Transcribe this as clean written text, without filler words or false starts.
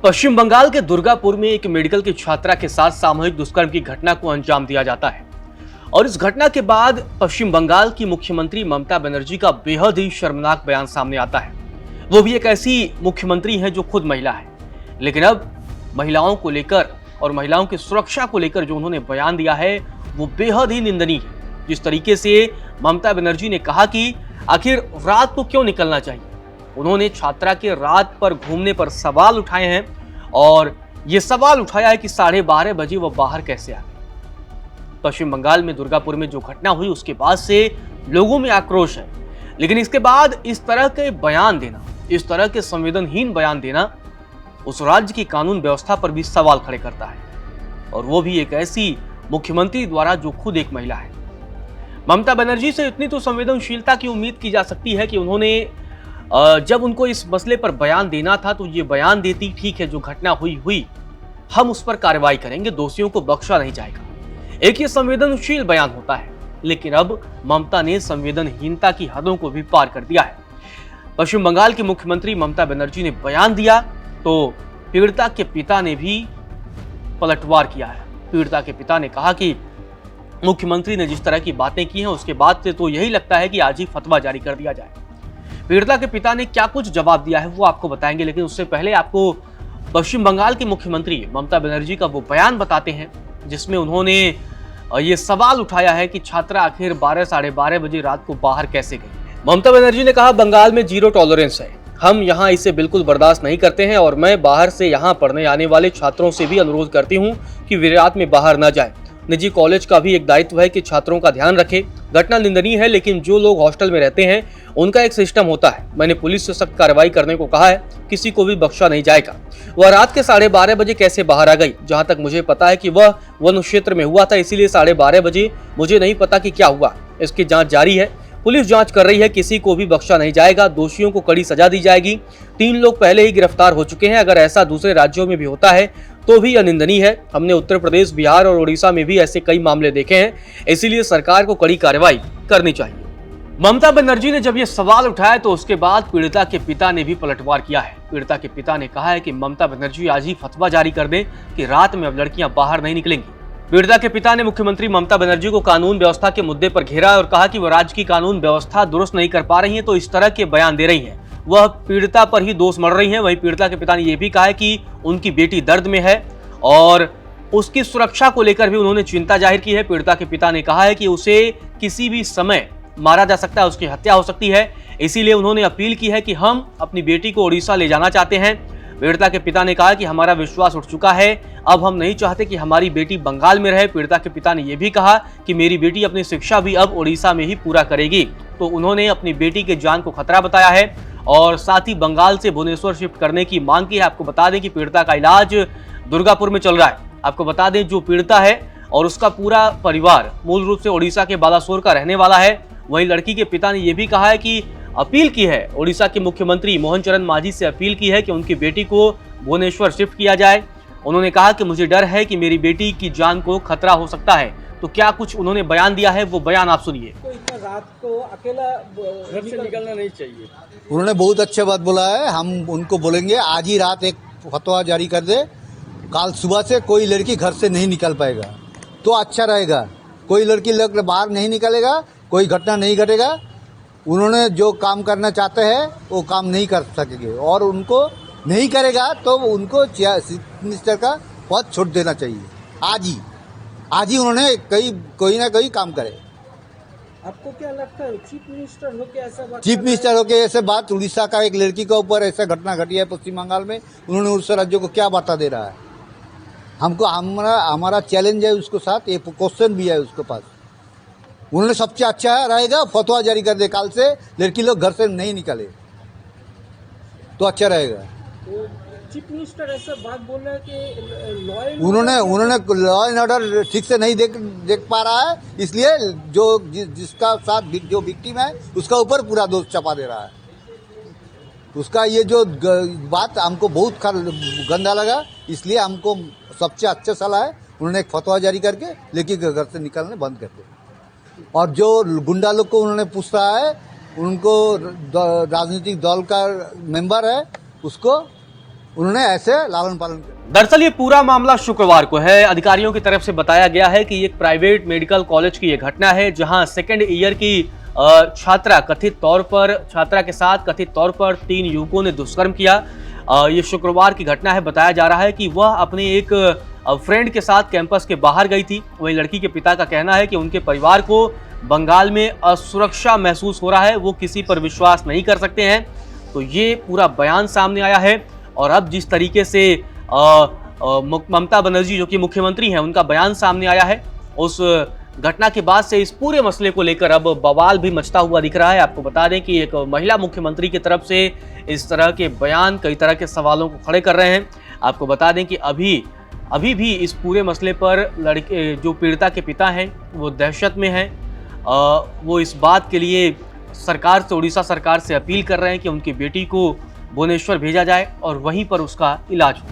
पश्चिम बंगाल के दुर्गापुर में एक मेडिकल की छात्रा के साथ सामूहिक दुष्कर्म की घटना को अंजाम दिया जाता है और इस घटना के बाद पश्चिम बंगाल की मुख्यमंत्री ममता बनर्जी का बेहद ही शर्मनाक बयान सामने आता है। वो भी एक ऐसी मुख्यमंत्री है जो खुद महिला है, लेकिन अब महिलाओं को लेकर और महिलाओं की सुरक्षा को लेकर जो उन्होंने बयान दिया है वो बेहद ही निंदनीय है। जिस तरीके से ममता बनर्जी ने कहा कि आखिर रात को क्यों निकलना चाहिए, उन्होंने छात्रा के रात पर घूमने पर सवाल उठाए हैं और ये सवाल उठाया है कि 12:30 बजे वो बाहर कैसे आ गई। पश्चिम बंगाल में दुर्गापुर में जो घटना हुई उसके बाद से लोगों में आक्रोश है, लेकिन इसके बाद इस तरह के बयान देना, इस तरह के संवेदनहीन बयान देना उस राज्य की कानून व्यवस्था पर भी सवाल खड़े करता है, और वो भी एक ऐसी मुख्यमंत्री द्वारा जो खुद एक महिला है। ममता बनर्जी से इतनी तो संवेदनशीलता की उम्मीद की जा सकती है कि उन्होंने जब उनको इस मसले पर बयान देना था तो ये बयान देती, ठीक है जो घटना हुई हम उस पर कार्रवाई करेंगे, दोषियों को बख्शा नहीं जाएगा। एक ये संवेदनशील बयान होता है, लेकिन अब ममता ने संवेदनहीनता की हदों को भी पार कर दिया है। पश्चिम बंगाल की मुख्यमंत्री ममता बनर्जी ने बयान दिया तो पीड़िता के पिता ने भी पलटवार किया है। पीड़िता के पिता ने कहा कि मुख्यमंत्री ने जिस तरह की बातें की हैं उसके बाद से तो यही लगता है कि आज ही फतवा जारी कर दिया जाए। पीड़िता के पिता ने क्या कुछ जवाब दिया है वो आपको बताएंगे, लेकिन उससे पहले आपको पश्चिम बंगाल की मुख्यमंत्री ममता बनर्जी का वो बयान बताते हैं जिसमें उन्होंने ये सवाल उठाया है कि छात्रा आखिर 12-12:30 बजे रात को बाहर कैसे गई। ममता बनर्जी ने कहा, बंगाल में जीरो टॉलरेंस है, हम यहाँ इसे बिल्कुल बर्दाश्त नहीं करते हैं और मैं बाहर से यहाँ पढ़ने आने वाले छात्रों से भी अनुरोध करती हूँ कि वे रात में बाहर न जाएं। निजी कॉलेज का भी एक दायित्व है कि छात्रों का ध्यान रखे। घटना निंदनीय है, लेकिन जो लोग हॉस्टल में रहते हैं उनका एक सिस्टम होता है। मैंने पुलिस से सख्त कार्रवाई करने को कहा है, किसी को भी बख्शा नहीं जाएगा। वह रात के 12:30 बजे कैसे बाहर आ गई? जहां तक मुझे पता है कि वह वन क्षेत्र में हुआ था, इसीलिए 12:30 बजे। मुझे नहीं पता कि क्या हुआ, इसकी जांच जारी है, पुलिस जांच कर रही है, किसी को भी बख्शा नहीं जाएगा, दोषियों को कड़ी सजा दी जाएगी। 3 लोग पहले ही गिरफ्तार हो चुके हैं, अगर ऐसा दूसरे राज्यों में भी होता है तो भी यह निंदनीय है। हमने उत्तर प्रदेश, बिहार और उड़ीसा में भी ऐसे कई मामले देखे हैं, इसीलिए सरकार को कड़ी कार्रवाई करनी चाहिए। ममता बनर्जी ने जब ये सवाल उठाया तो उसके बाद पीड़िता के पिता ने भी पलटवार किया है। पीड़िता के पिता ने कहा है कि ममता बनर्जी आज ही फतवा जारी कर दें कि रात में अब लड़कियां बाहर नहीं निकलेंगी। पीड़िता के पिता ने मुख्यमंत्री ममता बनर्जी को कानून व्यवस्था के मुद्दे पर घेरा और कहा कि वह राज्य की कानून व्यवस्था दुरुस्त नहीं कर पा रही है तो इस तरह के बयान दे रही है, वह पीड़िता पर ही दोष मढ़ रही है। वहीं पीड़िता के पिता ने यह भी कहा है कि उनकी बेटी दर्द में है और उसकी सुरक्षा को लेकर भी उन्होंने चिंता जाहिर की है। पीड़िता के पिता ने कहा है कि उसे किसी भी समय मारा जा सकता है, उसकी हत्या हो सकती है, इसीलिए उन्होंने अपील की है कि हम अपनी बेटी को उड़ीसा ले जाना चाहते हैं। पीड़िता के पिता ने कहा कि हमारा विश्वास उठ चुका है, अब हम नहीं चाहते कि हमारी बेटी बंगाल में रहे। पीड़िता के पिता ने यह भी कहा कि मेरी बेटी अपनी शिक्षा भी अब उड़ीसा में ही पूरा करेगी, तो उन्होंने अपनी बेटी के जान को खतरा बताया है और साथ ही बंगाल से भुवनेश्वर शिफ्ट करने की मांग की है। आपको बता दें कि पीड़िता का इलाज दुर्गापुर में चल रहा है। आपको बता दें जो पीड़िता है और उसका पूरा परिवार मूल रूप से उड़ीसा के बालासोर का रहने वाला है। वहीं लड़की के पिता ने यह भी कहा है कि अपील की है, उड़ीसा के मुख्यमंत्री मोहन चरण मांझी से अपील की है कि उनकी बेटी को भुवनेश्वर शिफ्ट किया जाए। उन्होंने कहा कि मुझे डर है कि मेरी बेटी की जान को खतरा हो सकता है। तो क्या कुछ उन्होंने बयान दिया है, वो बयान आप सुनिए। तो इतना रात को अकेला घर से निकलना नहीं चाहिए। उन्होंने बहुत अच्छा बात बोला है, हम उनको बोलेंगे आज ही रात एक फतवा जारी कर दे, कल सुबह से कोई लड़की घर से नहीं निकल पाएगा तो अच्छा रहेगा। कोई लड़की बाहर नहीं निकलेगा, कोई घटना नहीं घटेगा। उन्होंने जो काम करना चाहते हैं वो काम नहीं कर सकेंगे और उनको नहीं करेगा तो उनको चीफ मिनिस्टर का पद छोड़ देना चाहिए। आज ही उन्होंने कोई ना कोई काम करे। आपको क्या लगता है चीफ मिनिस्टर होके ऐसा बात? चीफ मिनिस्टर होके ऐसे बात, उड़ीसा का एक लड़की के ऊपर ऐसा घटना घटी है पश्चिम बंगाल में, उन्होंने उड़ीसा राज्यों को क्या बता दे रहा है? हमको हमारा चैलेंज है उसके साथ, ये क्वेश्चन भी है उसके पास। उन्होंने सबसे अच्छा रहेगा फतवा जारी कर दे, कल से लड़की लोग घर से नहीं निकले तो अच्छा रहेगा। तो चीफ मिनिस्टर ऐसा बात बोल रहा है कि उन्होंने लॉ एंड ऑर्डर ठीक से नहीं देख पा रहा है, इसलिए जिसका साथ जो विक्टिम है उसका ऊपर पूरा दोष चपा दे रहा है। उसका ये जो बात हमको बहुत गंदा लगा, इसलिए हमको सबसे अच्छा सलाह है उन्होंने एक फतवा जारी करके लड़की के घर से निकलने बंद कर दे। और जो गुंडा लोग को उन्होंने पूछ रहा है, उनको राजनीतिक दल का मेंबर है, उसको उन्होंने ऐसे लालन पालन किया। दरअसल ये पूरा मामला शुक्रवार को है। अधिकारियों की तरफ से बताया गया है कि एक प्राइवेट मेडिकल कॉलेज की ये घटना है, जहां सेकेंड ईयर की छात्रा के साथ कथित तौर पर 3 युवकों ने दुष्कर्म किया। ये शुक्रवार की घटना है। बताया जा रहा है कि वह अपने एक फ्रेंड के साथ कैंपस के बाहर गई थी। वहीं लड़की के पिता का कहना है कि उनके परिवार को बंगाल में असुरक्षा महसूस हो रहा है, वो किसी पर विश्वास नहीं कर सकते हैं। तो ये पूरा बयान सामने आया है। और अब जिस तरीके से ममता बनर्जी जो कि मुख्यमंत्री हैं, उनका बयान सामने आया है, उस घटना के बाद से इस पूरे मसले को लेकर अब बवाल भी मचता हुआ दिख रहा है। आपको बता दें कि एक महिला मुख्यमंत्री की तरफ से इस तरह के बयान कई तरह के सवालों को खड़े कर रहे हैं। आपको बता दें कि अभी भी इस पूरे मसले पर लड़के जो पीड़िता के पिता हैं वो दहशत में हैं। वो इस बात के लिए सरकार से, उड़ीसा सरकार से अपील कर रहे हैं कि उनकी बेटी को भुवनेश्वर भेजा जाए और वहीं पर उसका इलाज हो।